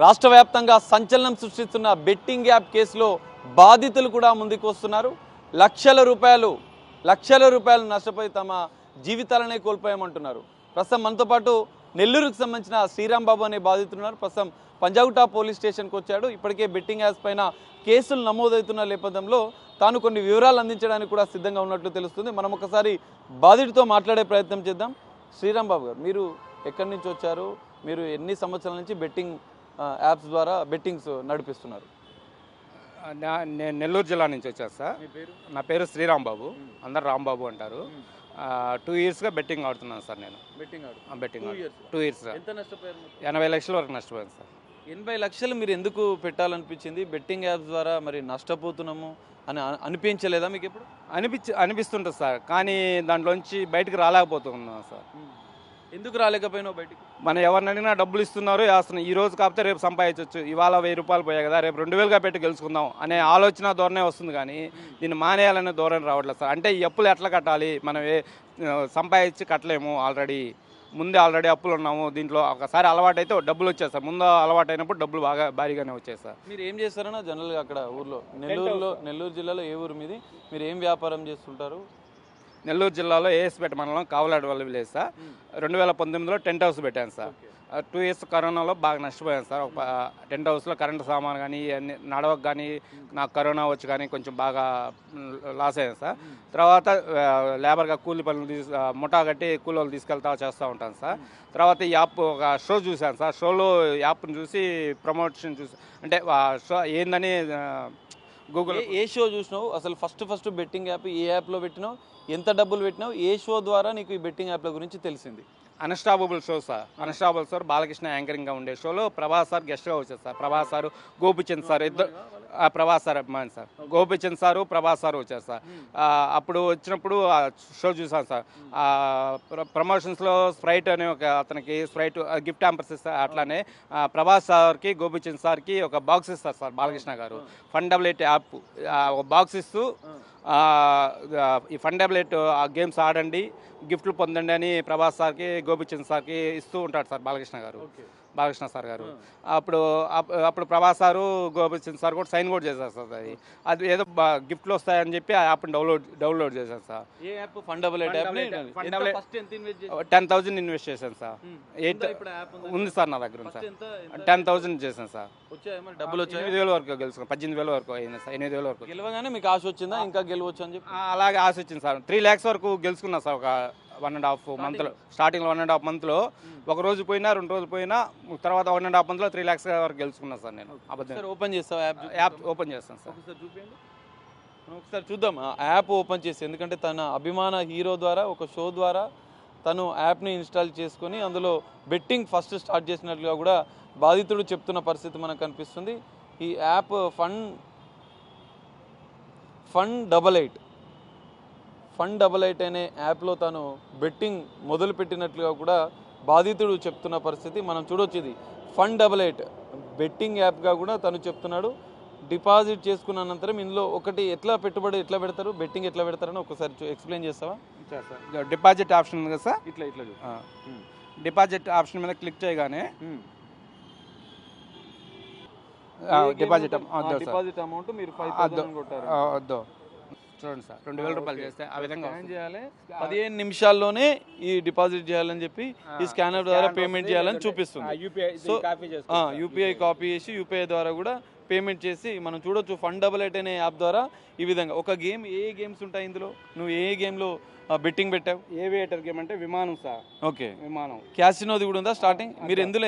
రాష్ట్ర వ్యాప్తంగా సంచలనం సృష్టిస్తున్న బెట్టింగ్ యాప్ కేసులో బాధితులు కూడా ముందుకు వస్తున్నారు. లక్షల రూపాయలు నష్టపోయి తమ జీవితాలనే కోల్పోయామంటున్నారు. ప్రస్తుతం మనతో పాటు నెల్లూరుకు సంబంధించిన శ్రీరామ్ బాబు అనే బాధితులు ఉన్నారు. ప్రస్తుతం పంజాగుట్ట పోలీస్ స్టేషన్కి వచ్చాడు. ఇప్పటికే బెట్టింగ్ యాప్స్ పైన కేసులు నమోదవుతున్న నేపథ్యంలో తాను కొన్ని వివరాలు అందించడానికి కూడా సిద్ధంగా ఉన్నట్లు తెలుస్తుంది. మనం ఒకసారి బాధితుడితో మాట్లాడే ప్రయత్నం చేద్దాం. శ్రీరామ్ బాబు గారు, మీరు ఎక్కడి నుంచి వచ్చారు? మీరు ఎన్ని సంవత్సరాల నుంచి బెట్టింగ్ యాప్స్ ద్వారా బెట్టింగ్స్ నడిపిస్తున్నారు? నేను నెల్లూరు జిల్లా నుంచి వచ్చాను సార్. నా పేరు శ్రీరామ్ బాబు, అందరు రాంబాబు అంటారు. 2 ఇయర్స్గా బెట్టింగ్ ఆడుతున్నాను సార్. నేను బెట్టింగ్ 2 ఇయర్స్. ఎంత నష్టపోయారు? 80 లక్షల వరకు నష్టపోయాను సార్. 80 లక్షలు మీరు ఎందుకు పెట్టాలనిపించింది? బెట్టింగ్ యాప్స్ ద్వారా మరి నష్టపోతున్నాము అని అనిపించలేదా మీకు ఎప్పుడు? అనిపిస్తుంటుంది సార్, కానీ దాంట్లోంచి బయటకు రాలేకపోతున్నాం సార్. ఎందుకు రాలేకపోయినావు బయటికి? మనం ఎవరిని అడిగినా డబ్బులు ఇస్తున్నారు, వేస్తున్నాం. ఈ రోజు కాకపోతే రేపు సంపాదించవచ్చు. ఇవాళ 1000 రూపాయలు పోయాయి కదా, రేపు 2000గా పెట్టి గెలుచుకుందాం అనే ఆలోచన ధోరణే వస్తుంది, కానీ దీన్ని మానేయాలనే ధోరణి రావట్లేదు సార్. అంటే ఈ అప్పులు ఎట్లా కట్టాలి? మనం సంపాదించి కట్టలేము. ఆల్రెడీ అప్పులు ఉన్నాము. దీంట్లో ఒకసారి అలవాటు అయితే డబ్బులు వచ్చాయి సార్. ముందు అలవాటు అయినప్పుడు డబ్బులు బాగా భారీగానే వచ్చాయి సార్. మీరు ఏం చేస్తారన్నా జనరల్గా అక్కడ ఊర్లో? నెల్లూరు జిల్లాలో ఏ ఊరు మీది? మీరు ఏం వ్యాపారం చేస్తుంటారు? నెల్లూరు జిల్లాలో ఏఎస్పేట మండలం కావలాడు వల్ల విలేజ్ సార్. 2019లో టెంట్ హౌస్ పెట్టాను సార్. 2 ఇయర్స్ కరోనాలో బాగా నష్టపోయాను సార్. టెంట్ హౌస్లో కరెంటు సామాన్ కానీ అన్ని నడవకు కానీ నాకు కరోనా వచ్చి కానీ కొంచెం బాగా లాస్ అయ్యాను సార్. తర్వాత లేబర్గా కూలి పనులు ముఠా కట్టి కూలీలు తీసుకెళ్తా చేస్తూ ఉంటాను సార్. తర్వాత ఈ యాప్ ఒక షో చూశాను సార్. షోలో యాప్ని చూసి ప్రమోషన్ చూసి, అంటే షో ఏందని గూగుల్. ఏ షో చూసినావు అసలు? ఫస్ట్ బెట్టింగ్ యాప్ ఏ యాప్లో పెట్టినావు? ఎంత డబ్బులు పెట్టినావు? ఏ షో ద్వారా నీకు ఈ బెట్టింగ్ యాప్ల గురించి తెలిసింది? Unstoppable show sir. Unstoppable sir Balakrishna యాంకరింగ్గా ఉండే షోలో ప్రభాస్ సార్ గెస్ట్గా వచ్చారు sir. Prabhas sir, Gopichand sir, ఇద్దరు. ప్రభాస్ సార్ అభిమాని sir. Gopichand sir, Prabhas sir వచ్చారు సార్. అప్పుడు వచ్చినప్పుడు ఆ షో చూసాను సార్. ప్రమోషన్స్లో స్ప్రైట్ అనే ఒక అతనికి స్ప్రైట్ గిఫ్ట్ హ్యాంపర్స్ ఇస్తారు. అట్లానే ప్రభాస్ సార్కి, గోపిచంద్ సార్కి ఒక బాక్స్ ఇస్తారు సార్ బాలకృష్ణ గారు. ఫండబులేట్ యాప్ ఒక బాక్స్ ఇస్తూ ఈ ఫండబులేట్ గేమ్స్ ఆడండి, గిఫ్ట్లు పొందండి అని ప్రభాస్ సార్కి, గోపిచంద్ సార్కి ఇస్తూ ఉంటాడు సార్ బాలకృష్ణ సార్ గారు. అప్పుడు ప్రభాస్ సారు, గోపిచంద్ సార్ కూడా సైన్ కూడా చేశారు సార్. అది ఏదో గిఫ్ట్లు వస్తాయని చెప్పి ఆ యాప్ని డౌన్లోడ్ చేశాను సార్. ఏ యాప్? ఫండబులేట్ యాప్. 10,000 ఇన్వెస్ట్ చేశాను సార్. 8 ఉంది సార్ నా దగ్గర సార్. 10,000 చేశాను సార్. డబ్బులు వచ్చాయి? 8,000 వరకు గెలుచుకున్నాను. 18,000 వరకు అయింది సార్. 8,000 వరకు గెలవగానే మీకు ఆశ వచ్చిందా ఇంకా గెలవచ్చు అని చెప్పి? అలాగే ఆశ వచ్చింది సార్. 3 lakhs వరకు గెలుచుకున్నా సార్. ఒక 1.5 monthలో, స్టార్టింగ్లో 1.5 monthలో ఒక రోజు పోయినా 2 రోజులు పోయినా, తర్వాత 1.5 monthలో 3 lakhs వరకు గెలుచుకున్నా సార్. నేను అబద్ధం. ఓపెన్ చేస్తావా యాప్? ఓపెన్ చేస్తాను సార్. ఒకసారి చూద్దాం ఆ యాప్ ఓపెన్ చేసి. ఎందుకంటే తన అభిమాన హీరో ద్వారా ఒక షో ద్వారా తను యాప్ని ఇన్స్టాల్ చేసుకొని అందులో బెట్టింగ్ ఫస్ట్ స్టార్ట్ చేసినట్లుగా కూడా బాధితుడు చెప్తున్న పరిస్థితి మనకు కనిపిస్తుంది. ఈ యాప్ ఫన్ డబల్ ఎయిట్ అనే యాప్లో తను బెట్టింగ్ మొదలుపెట్టినట్లుగా కూడా బాధితుడు చెప్తున్న పరిస్థితి మనం చూడొచ్చు. ఇది ఫన్ డబల్ ఎయిట్ బెట్టింగ్ యాప్గా కూడా తను చెప్తున్నాడు. డిపాజిట్ చేసుకున్న అనంతరం ఇందులో ఒకటి పెట్టుబడి ఎట్లా పెడతారు, బెట్టింగ్ ఎట్లా పెడతారని ఒకసారి ఎక్స్ప్లెయిన్ చేస్తావా? డిపాజిట్ ఆప్షన్ ఉంది కదా సార్. ఇట్లా డిపాజిట్ ఆప్షన్ మీద క్లిక్ చేయగానే డిపాజిట్ అమౌంట్ మీరు 5,000 కొట్టారు. చూడండి సార్, 2,000 రూపాయలు చేస్తే ఆ విధంగా చేయాలి. 15 నిమిషాల్లోనే ఈ డిపాజిట్ చేయాలని చెప్పి ఈ స్కానర్ ద్వారా పేమెంట్ చేయాలని చూపిస్తుంది. యూపీఐ కాపీ చేసి యూపీఐ ద్వారా కూడా పేమెంట్ చేసి మనం చూడొచ్చు. ఫన్ డబల్ ఎయిట్ అనే యాప్ ద్వారా ఈ విధంగా ఒక గేమ్. ఏ గేమ్స్ ఉంటాయి ఇందులో? నువ్వు ఏ గేమ్లో బెట్టింగ్ పెట్టావు? ఏవియేటర్ గేమ్ అంటే విమానం సార్. ఓకే, విమానం. క్యాసినోది కూడా ఉందా స్టార్టింగ్? మీరు ఎందులో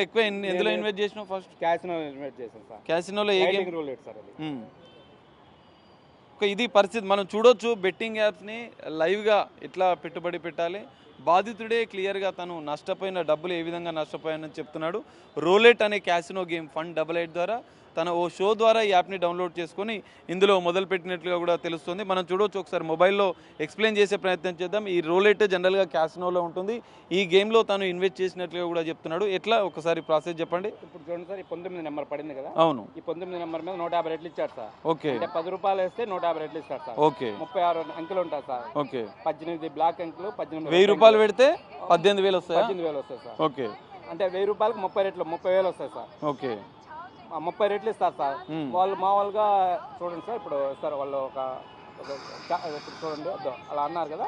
ఇన్వెస్ట్ చేసినావు? ఫస్ట్ క్యాసినో ఇన్వెస్ట్ చేశాను సార్. క్యాసినోలో ఏ గేమ్? Roulette sir. ఇది పరిస్థితి మనం చూడొచ్చు. బెట్టింగ్ యాప్స్ని లైవ్గా ఎట్లా పెట్టుబడి పెట్టాలి. బాధితుడే క్లియర్గా తను నష్టపోయిన డబ్బులు ఏ విధంగా నష్టపోయానని చెప్తున్నాడు. రూలెట్ అనే casino game fun double eight ద్వారా తన ఓ షో ద్వారా ఈ యాప్ని డౌన్లోడ్ చేసుకొని ఇందులో మొదలుపెట్టినట్లుగా కూడా తెలుస్తుంది. మనం చూడవచ్చు. ఒకసారి మొబైల్లో ఎక్స్ప్లెయిన్ చేసే ప్రయత్నం చేద్దాం. ఈ రూలెట్ జనరల్గా క్యాసినోలో ఉంటుంది. ఈ గేమ్లో తను ఇన్వెస్ట్ చేసినట్లుగా కూడా చెప్తున్నాడు. ఎట్లా ఒకసారి ప్రాసెస్ చెప్పండి. ఇప్పుడు చూడండి సార్, ఈ 19 నెంబర్ పడింది కదా. అవును, ఈ 19 నెంబర్ మీద 150 రెట్లు ఇచ్చారు సార్. ఓకే, 10 రూపాయలు వేస్తే 150 రెట్లు ఇస్తారు సార్. ఓకే, 36 అంకెలు ఉంటాయి సార్. ఓకే, 18 బ్లాక్ అంకెలు. 18 1000 రూపాయలు పెడితే 18,000 వస్తాయి. 18,000 వస్తాయి సార్. ఓకే, అంటే 1000 రూపాయలకు 30 రెట్లు 30,000 వస్తాయి సార్. ఓకే, 30 రెట్లు ఇస్తారు సార్. వాళ్ళు మామూలుగా చూడండి సార్, ఇప్పుడు ఇస్తారు వాళ్ళు ఇప్పుడు చూడండి అదో అలా అన్నారు కదా,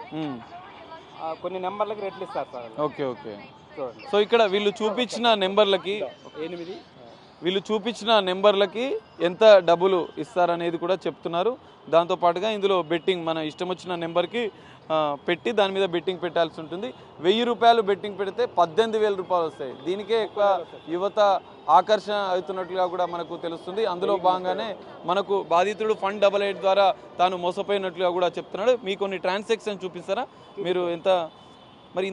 కొన్ని నెంబర్లకి రెట్లు ఇస్తారు సార్. Okay okay. చూడండి, సో ఇక్కడ వీళ్ళు చూపించిన నెంబర్లకి ఎంత డబ్బులు ఇస్తారనేది కూడా చెప్తున్నారు. దాంతోపాటుగా ఇందులో బెట్టింగ్ మన ఇష్టం వచ్చిన నెంబర్కి పెట్టి దాని మీద బెట్టింగ్ పెట్టాల్సి ఉంటుంది. 1000 రూపాయలు బెట్టింగ్ పెడితే 18,000 రూపాయలు వస్తాయి. దీనికే ఎక్కువ యువత ఆకర్షణ అవుతున్నట్లుగా కూడా మనకు తెలుస్తుంది. అందులో భాగంగానే మనకు బాధితుడు ఫండ్ 88 ద్వారా తాను మోసపోయినట్లుగా కూడా చెప్తున్నాడు. మీ కొన్ని ట్రాన్సాక్షన్ చూపిస్తారా? మీరు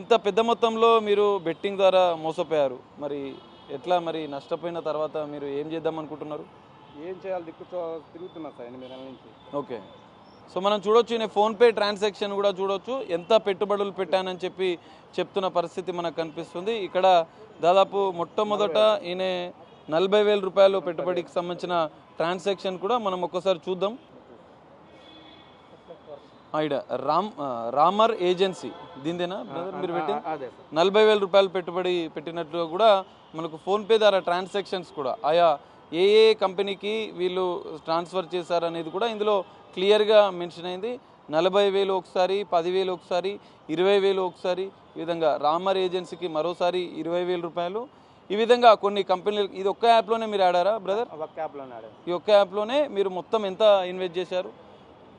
ఇంత పెద్ద మొత్తంలో మీరు బెట్టింగ్ ద్వారా మోసపోయారు, మరి ఎట్లా, మరి నష్టపోయిన తర్వాత మీరు ఏం చేద్దాం అనుకుంటున్నారు? ఏం చేయాలి, తిరుగుతున్నా సార్ 8 నెలల నుంచి. ఓకే. సో మనం చూడొచ్చు, ఈయన ఫోన్పే ట్రాన్సాక్షన్ కూడా చూడొచ్చు, ఎంత పెట్టుబడులు పెట్టానని చెప్పి చెప్తున్న పరిస్థితి మనకు కనిపిస్తుంది. ఇక్కడ దాదాపు మొట్టమొదట ఈయన 40,000 రూపాయలు పెట్టుబడికి సంబంధించిన ట్రాన్సాక్షన్ కూడా మనం ఒక్కసారి చూద్దాం. ఇక్కడ రామర్ ఏజెన్సీ దీనిదేనా బ్రదర్ మీరు పెట్టి 40,000 రూపాయలు పెట్టుబడి పెట్టినట్లుగా కూడా మనకు ఫోన్పే ద్వారా ట్రాన్సాక్షన్స్ కూడా ఆయా ఏ కంపెనీకి వీళ్ళు ట్రాన్స్ఫర్ చేశారనేది కూడా ఇందులో క్లియర్గా మెన్షన్ అయింది. 40,000 ఒకసారి, 10,000 ఒకసారి, 20,000 ఒకసారి, ఈ విధంగా రామర్ ఏజెన్సీకి మరోసారి 20,000 రూపాయలు. ఈ విధంగా కొన్ని కంపెనీలు, ఇది ఒక్క యాప్లోనే మీరు ఆడారా బ్రదర్? ఒక్క యాప్లోనే ఆడారు. ఈ ఒక్క యాప్లోనే మీరు మొత్తం ఎంత ఇన్వెస్ట్ చేశారు?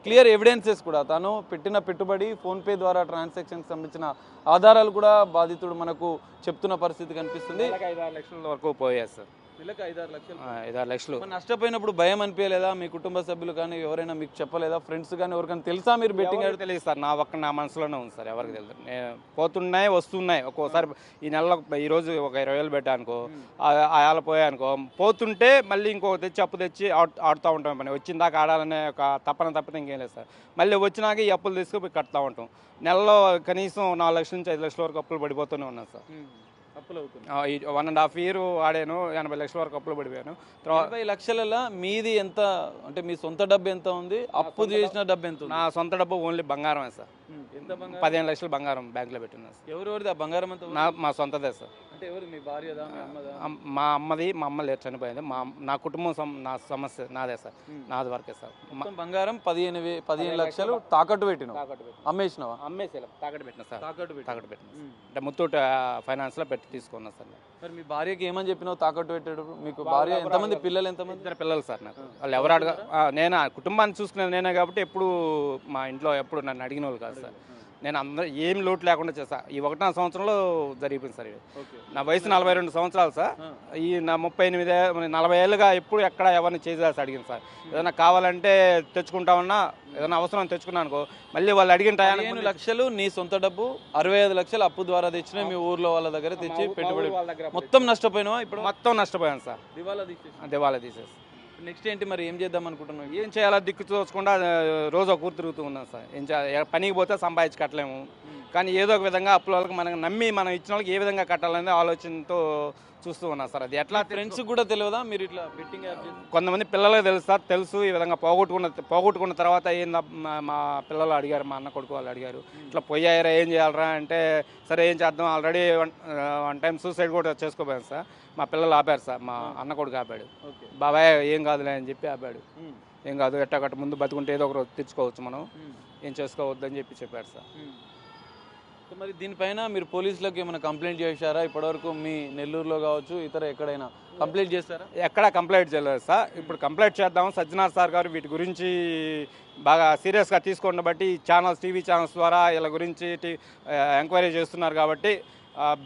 క్లియర్ ఎవిడెన్సెస్ కూడా, తాను పెట్టిన పెట్టుబడి ఫోన్పే ద్వారా ట్రాన్సాక్షన్కి సంబంధించిన ఆధారాలు కూడా బాధితుడు మనకు చెప్తున్న పరిస్థితి కనిపిస్తుంది. 5-6 లక్షల వరకు పోయాయి సార్. 5-6 లక్షలు. 5-6 లక్షలు. నష్టపోయినప్పుడు భయం అనిపించలేదా? మీ కుటుంబ సభ్యులు కానీ ఎవరైనా మీకు చెప్పలేదా? ఫ్రెండ్స్ కానీ ఎవరికైనా తెలుసా మీరు బెట్టింగ్? తెలియదు సార్, నా మనసులోనే ఉంది సార్, ఎవరికి తెలియదు. నేను పోతున్నాయి వస్తున్నాయి, ఒక్కోసారి ఈ నెలలో ఈరోజు ఒక 20,000 పెట్టానుకో, ఆయాల పోయానుకో, పోతుంటే మళ్ళీ ఇంకొక అప్పు తెచ్చి ఆడుతూ ఉంటాం. పని వచ్చిన దాకా ఆడాలనే ఒక తప్పితే ఇంకేం లేదు సార్. మళ్ళీ వచ్చినాక ఈ అప్పులు తీసుకుపోయి కడుతూ ఉంటాం. నెలలో కనీసం 4 లక్షల నుంచి 5 లక్షల వరకు అప్పులు పడిపోతూనే ఉన్నాను సార్. 1.5 year ఆడాను, 80 లక్షల వరకు అప్పులు పడిపోయాను. 80 లక్షలలో మీది ఎంత, అంటే మీ సొంత డబ్బు ఎంత ఉంది, అప్పు చేసిన డబ్బు ఎంత? నా సొంత డబ్బు ఓన్లీ బంగారమే సార్. 15 లక్షలు బంగారం బ్యాంకులో పెట్టినా సార్. ఎవరెవరిది ఆ బంగారం అంతా? మా సొంతదే సార్. అంటే ఎవరు, మీ భార్యదా, మీ అమ్మదా? మా అమ్మది, మా అమ్మ లేరు, చనిపోయింది. నా కుటుంబం నా సమస్య నాదే సార్, నాది వరకే సార్. బంగారం 15 లక్షలు తాకట్టు పెట్టిన, అమ్మేసినావా? అమ్మేసేలా తాకట్టు పెట్టినా సార్. తాకట్టు పెట్టినా అంటే ముత్తూట్ ఫైనాన్స్ లో పెట్టి తీసుకున్నా సార్. మరి మీ భార్యకి ఏమని చెప్పినావు తాకట్టు పెట్టాడు? మీకు భార్య ఎంతమంది పిల్లలు? ఎంతమంది? 2 పిల్లలు సార్ నాకు. వాళ్ళు ఎవరు అడగ, నేను కుటుంబాన్ని చూసుకునేది నేనే కాబట్టి ఎప్పుడు మా ఇంట్లో ఎప్పుడు నన్ను అడిగిన వాళ్ళు కాదు సార్. నేను అందరూ ఏం లోటు లేకుండా చేస్తా. ఈ 1వ సంవత్సరంలో జరిగిపోయింది సార్. నా వయసు 42 సంవత్సరాలు సార్. ఈ నా 40 ఏళ్ళుగా ఎప్పుడు ఎక్కడ ఎవరిని చేసేసి అడిగింది సార్. ఏదైనా కావాలంటే తెచ్చుకుంటామన్నా, ఏదైనా అవసరం తెచ్చుకున్నాను అనుకో, మళ్ళీ వాళ్ళు అడిగిన 15 లక్షలు నీ సొంత డబ్బు, 65 లక్షలు అప్పు ద్వారా తెచ్చిన మీ ఊర్లో వాళ్ళ దగ్గర తెచ్చి పెట్టుబడి మొత్తం నష్టపోయినావా? ఇప్పుడు మొత్తం నష్టపోయాను సార్. దివాలా తీసేసి. నెక్స్ట్ ఏంటి మరి, ఏం చేద్దాం అనుకుంటున్నాం? ఏం చేయాలో దిక్కు చూడకుండా రోజు ఒక ఊరు తిరుగుతూ ఉన్నాం సార్. ఏం చేయాలి, పనికి పోతే సంపాదించి కట్టలేము, కానీ ఏదో ఒక విధంగా అప్పుల వాళ్ళకి మనకు నమ్మి మనం ఇచ్చిన వాళ్ళకి ఏ విధంగా కట్టాలనే ఆలోచనతో చూస్తూ ఉన్నా సార్. అది ఎట్లా ఫ్రెండ్స్ కూడా తెలియదా మీరు ఇట్లా బెట్టింగ్ యాప్? కొంతమంది పిల్లలకు తెలుసు సార్, తెలుసు. ఈ విధంగా పోగొట్టుకున్న తర్వాత ఏందా, మా పిల్లలు అడిగారు, మా అన్న కొడుకు వాళ్ళు అడిగారు, ఇట్లా పోయారా ఏం చేయాలరా అంటే, సరే ఏం చేద్దాం, ఆల్రెడీ వన్ టైం సూసైడ్ కూడా చేసుకోపోయాను సార్. మా పిల్లలు ఆపారు సార్, మా అన్న కొడుకు ఆపాడు. బాబాయ్ ఏం కాదులే అని చెప్పి ఆపాడు. ఏం కాదు, ఎట్టగట్ట ముందు బతుకుంటే ఏదో ఒక రోజు తెచ్చుకోవచ్చు, మనం ఏం చేసుకోవద్దని చెప్పాడు సార్. మరి దీనిపైన మీరు పోలీసులకు ఏమైనా కంప్లైంట్ చేశారా ఇప్పటివరకు? మీ నెల్లూరులో కావచ్చు, ఇతర ఎక్కడైనా కంప్లైంట్ చేస్తారా? ఎక్కడా కంప్లైంట్ చేయలేదు సార్. ఇప్పుడు కంప్లైంట్ చేద్దాం. సజ్జనార్ సార్ గారు వీటి గురించి బాగా సీరియస్గా తీసుకోండి బట్టి ఛానల్స్, టీవీ ఛానల్స్ ద్వారా వీళ్ళ గురించి ఎంక్వైరీ చేస్తున్నారు కాబట్టి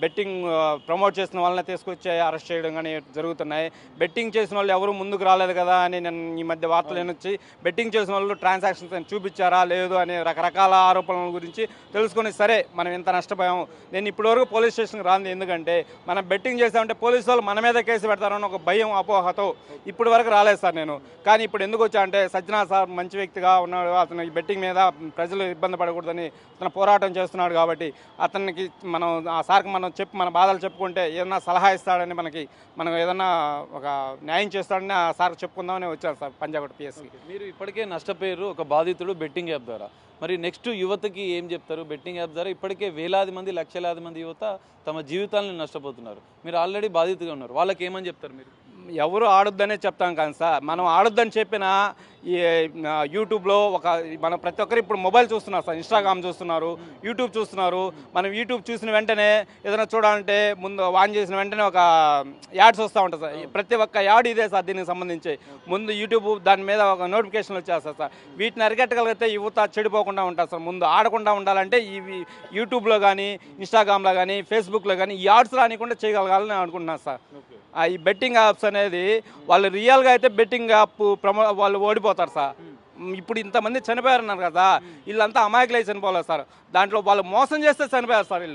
బెట్టింగ్ ప్రమోట్ చేసిన వాళ్ళని తీసుకొచ్చి అరెస్ట్ చేయడం కానీ జరుగుతున్నాయి. బెట్టింగ్ చేసిన వాళ్ళు ఎవరు ముందుకు రాలేదు కదా అని నేను ఈ మధ్య వార్తలు వచ్చి, బెట్టింగ్ చేసిన వాళ్ళు ట్రాన్సాక్షన్స్ చూపించారా లేదు అనే రకరకాల ఆరోపణల గురించి తెలుసుకొని, సరే మనం ఇంత నష్టపోయాము. నేను ఇప్పటివరకు పోలీస్ స్టేషన్కి రాంది ఎందుకంటే, మనం బెట్టింగ్ చేసామంటే పోలీసు వాళ్ళు మన మీద కేసు పెడతారని ఒక భయం, అపోహతో ఇప్పటి వరకు రాలేదు సార్ నేను. కానీ ఇప్పుడు ఎందుకు వచ్చా అంటే, సజ్జనా సార్ మంచి వ్యక్తిగా ఉన్నాడు, అతను ఈ బెట్టింగ్ మీద ప్రజలు ఇబ్బంది పడకూడదని అతను పోరాటం చేస్తున్నాడు కాబట్టి, అతనికి మనం ఆ సార్కి మనం మన బాధలు చెప్పుకుంటే ఏదన్నా సలహా ఇస్తాడని, మనం ఏదన్నా ఒక న్యాయం చేస్తాడని ఆ సార్ చెప్పుకుందామని వచ్చారు సార్ పంజాగుట్ట పిఎస్కి. మీరు ఇప్పటికే నష్టపోయారు, ఒక బాధితుడు బెట్టింగ్ యాప్ ద్వారా. మరి నెక్స్ట్ యువతకి ఏం చెప్తారు? బెట్టింగ్ యాప్ ద్వారా ఇప్పటికే వేలాది మంది, లక్షలాది మంది యువత తమ జీవితాలను నష్టపోతున్నారు. మీరు ఆల్రెడీ బాధితుగా ఉన్నారు, వాళ్ళకి ఏమని చెప్తారు మీరు? ఎవరు ఆడొద్దనే చెప్తాం కానీ సార్, మనం ఆడొద్దని చెప్పిన ఈ యూట్యూబ్లో మనం ప్రతి ఒక్కరు ఇప్పుడు మొబైల్ చూస్తున్నారు సార్, ఇన్స్టాగ్రామ్ చూస్తున్నారు, యూట్యూబ్ చూస్తున్నారు. మనం యూట్యూబ్ చూసిన వెంటనే ఏదైనా చూడాలంటే ముందు ఆన్ చేసిన వెంటనే ఒక యాడ్స్ వస్తూ ఉంటుంది సార్. ప్రతి ఒక్క యాడ్ ఇదే సార్ దీనికి సంబంధించి. ముందు యూట్యూబ్ దాని మీద ఒక నోటిఫికేషన్ వచ్చేస్తారు సార్. వీటిని అరికట్టగలిగితే యువత చెడిపోకుండా ఉంటారు సార్. ముందు ఆడకుండా ఉండాలంటే ఇవి యూట్యూబ్లో కానీ, ఇన్స్టాగ్రామ్లో కానీ, ఫేస్బుక్లో కానీ ఈ యాడ్స్ రానికుండా చేయగలగాలని అనుకుంటున్నాను సార్. ఈ బెట్టింగ్ యాప్స్ అనేది వాళ్ళు రియల్గా అయితే బెట్టింగ్ యాప్ వాళ్ళు ఓడిపోతారు సార్. ఇప్పుడు ఇంతమంది చనిపోయారన్నారు కదా, వీళ్ళంతా అమాయకులై చనిపోలేదు సార్. దాంట్లో వాళ్ళు మోసం చేస్తే చనిపోయారు సార్.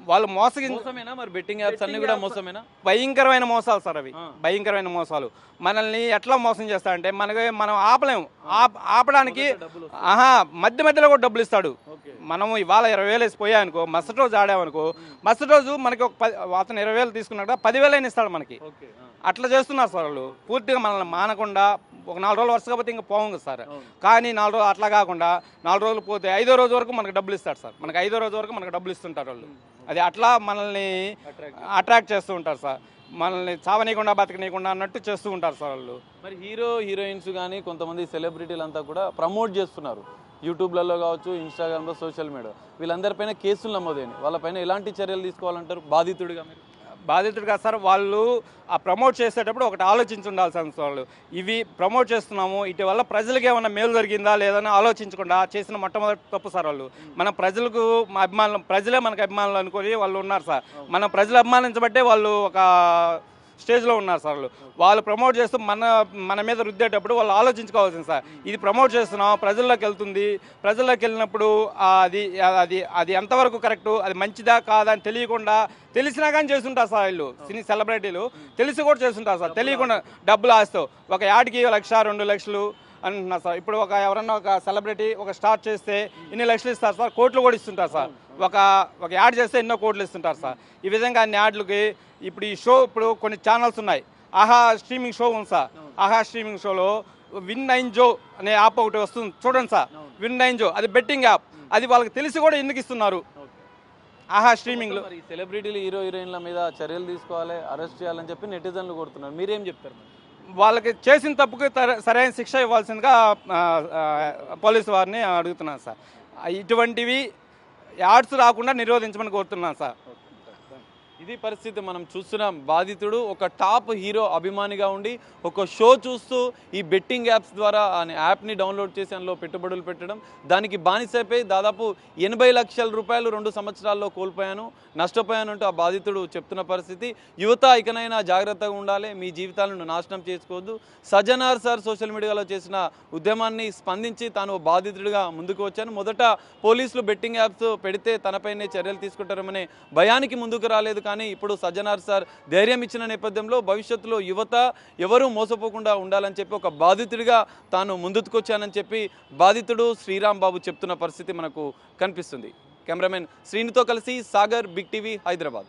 వాళ్ళు మోసమేనా మరి? బెట్టింగ్ యాప్స్ అన్ని కూడా మోసమేనా? భయంకరమైన మోసాలు సార్ అవి, భయంకరమైన మోసాలు. మనల్ని ఎట్లా మోసం చేస్తాడంటే మనం ఆపలేము. ఆపడానికి మధ్య మధ్యలో కూడా డబ్బులు ఇస్తాడు. మనం ఇవాళ 20,000 వేసి పోయానుకో, మరుసటి రోజు ఆడామనుకో, మరుసటి రోజు మనకి అతను 20,000 తీసుకున్నాక 10,000 ఇస్తాడు మనకి. అట్లా చేస్తున్నారు సార్ వాళ్ళు. పూర్తిగా మనల్ని మానకుండా ఒక 4 రోజులు వరుస కాబట్టి ఇంకా పోవం సార్. కానీ 4 రోజులు అట్లా కాకుండా 4 రోజులు పోతే 5వ రోజు వరకు మనకు డబ్బులు ఇస్తాడు సార్. మనకి 5వ రోజు వరకు మనకు డబ్బులు ఇస్తుంటారు వాళ్ళు. అది అట్లా మనల్ని అట్రాక్ట్ చేస్తూ ఉంటారు సార్. మనల్ని చావనీయకుండా బతకనీయకుండా అన్నట్టు చేస్తూ ఉంటారు సార్ వాళ్ళు. మరి హీరోయిన్స్ కానీ కొంతమంది సెలబ్రిటీలు అంతా కూడా ప్రమోట్ చేస్తున్నారు యూట్యూబ్లలో కావచ్చు, ఇన్స్టాగ్రామ్లో, సోషల్ మీడియా. వీళ్ళందరిపైన కేసులు నమోదైనవి. వాళ్ళపైన ఎలాంటి చర్యలు తీసుకోవాలంటారు బాధితుడిగా మీరు? బాధితుడిగా సార్ వాళ్ళు ఆ ప్రమోట్ చేసేటప్పుడు ఒకటి ఆలోచించి ఉండాల్సిన వాళ్ళు. ఇవి ప్రమోట్ చేస్తున్నాము, ఇటు వల్ల ప్రజలకు ఏమైనా మేలు జరిగిందా లేదని ఆలోచించకుండా చేసిన మొట్టమొదటి తప్పు సార్ వాళ్ళు. మన ప్రజలకు అభిమానులు, ప్రజలే మనకు అభిమానులు అనుకొని వాళ్ళు ఉన్నారు సార్. మన ప్రజలు అభిమానించబట్టే వాళ్ళు ఒక స్టేజ్లో ఉన్నారు సార్. వాళ్ళు ప్రమోట్ చేస్తూ మన మీద రుద్దేటప్పుడు వాళ్ళు ఆలోచించుకోవాల్సింది సార్. ఇది ప్రమోట్ చేస్తున్నాం, ప్రజల్లోకి వెళ్తుంది, ప్రజల్లోకి వెళ్ళినప్పుడు అది అది అది ఎంతవరకు కరెక్టు, అది మంచిదా కాదా అని తెలియకుండా, తెలిసినా కానీ చేస్తుంటారు సార్ వీళ్ళు. సినీ సెలబ్రిటీలు తెలిసి కూడా చేస్తుంటారు సార్. తెలియకుండా డబ్బులు ఆస్తూ ఒక యాడ్కి 1,00,000, 2 లక్షలు అంటున్నారు సార్. ఇప్పుడు ఎవరన్నా ఒక సెలబ్రిటీ ఒక స్టార్ట్ చేస్తే ఇన్ని లక్షలు ఇస్తారు సార్, కోట్లు కూడా ఇస్తుంటారు సార్. ఒక యాడ్ చేస్తే ఎన్నో కోట్లు ఇస్తుంటారు సార్. ఈ విధంగా అన్ని యాడ్లకి ఇప్పుడు ఈ షో, ఇప్పుడు కొన్ని ఛానల్స్ ఉన్నాయి, ఆహా స్ట్రీమింగ్ షో ఉంది సార్. ఆహా స్ట్రీమింగ్ షోలో Win9jo అనే యాప్ ఒకటి వస్తుంది చూడండి సార్. Win9jo అది బెట్టింగ్ యాప్. అది వాళ్ళకి తెలిసి కూడా ఎందుకు ఇస్తున్నారు? ఆహా స్ట్రీమింగ్లో సెలబ్రిటీలు, హీరోయిన్ల మీద చర్యలు తీసుకోవాలి, అరెస్ట్ చేయాలని చెప్పి నెటిజన్లు కొడుతున్నారు. మీరేం చెప్తారు? వాళ్ళకి చేసిన తప్పుకి సరైన శిక్ష ఇవ్వాల్సిందిగా పోలీసు వారిని అడుగుతున్నాను సార్. ఇటువంటివి యాడ్స్ రాకుండా నిరోధించమని కోరుతున్నాను సార్. ఇది పరిస్థితి మనం చూస్తున్నాం. బాధితుడు ఒక టాప్ హీరో అభిమానిగా ఉండి ఒక షో చూస్తూ ఈ బెట్టింగ్ యాప్స్ ద్వారా ఆ యాప్ని డౌన్లోడ్ చేసి అందులో పెట్టుబడులు పెట్టడం, దానికి బానిసైపోయి దాదాపు 80 లక్షల రూపాయలు 2 సంవత్సరాల్లో కోల్పోయాను, నష్టపోయాను అంటూ ఆ బాధితుడు చెప్తున్న పరిస్థితి. యువత ఇకనైనా జాగ్రత్తగా ఉండాలి, మీ జీవితాలను నాశనం చేసుకోవద్దు. సజ్జనార్ సార్ సోషల్ మీడియాలో చేసిన ఉద్యమాన్ని స్పందించి తాను బాధితుడిగా ముందుకు వచ్చాను. మొదట పోలీసులు బెట్టింగ్ యాప్స్ పెడితే తనపైనే చర్యలు తీసుకుంటారనే భయానికి ముందుకు రాలేదు. కానీ ఇప్పుడు సజ్జనార్ సార్ ధైర్యం ఇచ్చిన నేపథ్యంలో భవిష్యత్తులో యువత ఎవరూ మోసపోకుండా ఉండాలని చెప్పి ఒక బాధితుడిగా తాను ముందుకొచ్చానని చెప్పి బాధితుడు శ్రీరామ్ బాబు చెప్తున్న పరిస్థితి మనకు కనిపిస్తుంది. కెమెరామెన్ శ్రీనితో కలిసి సాగర్, బిగ్ టీవీ, హైదరాబాద్.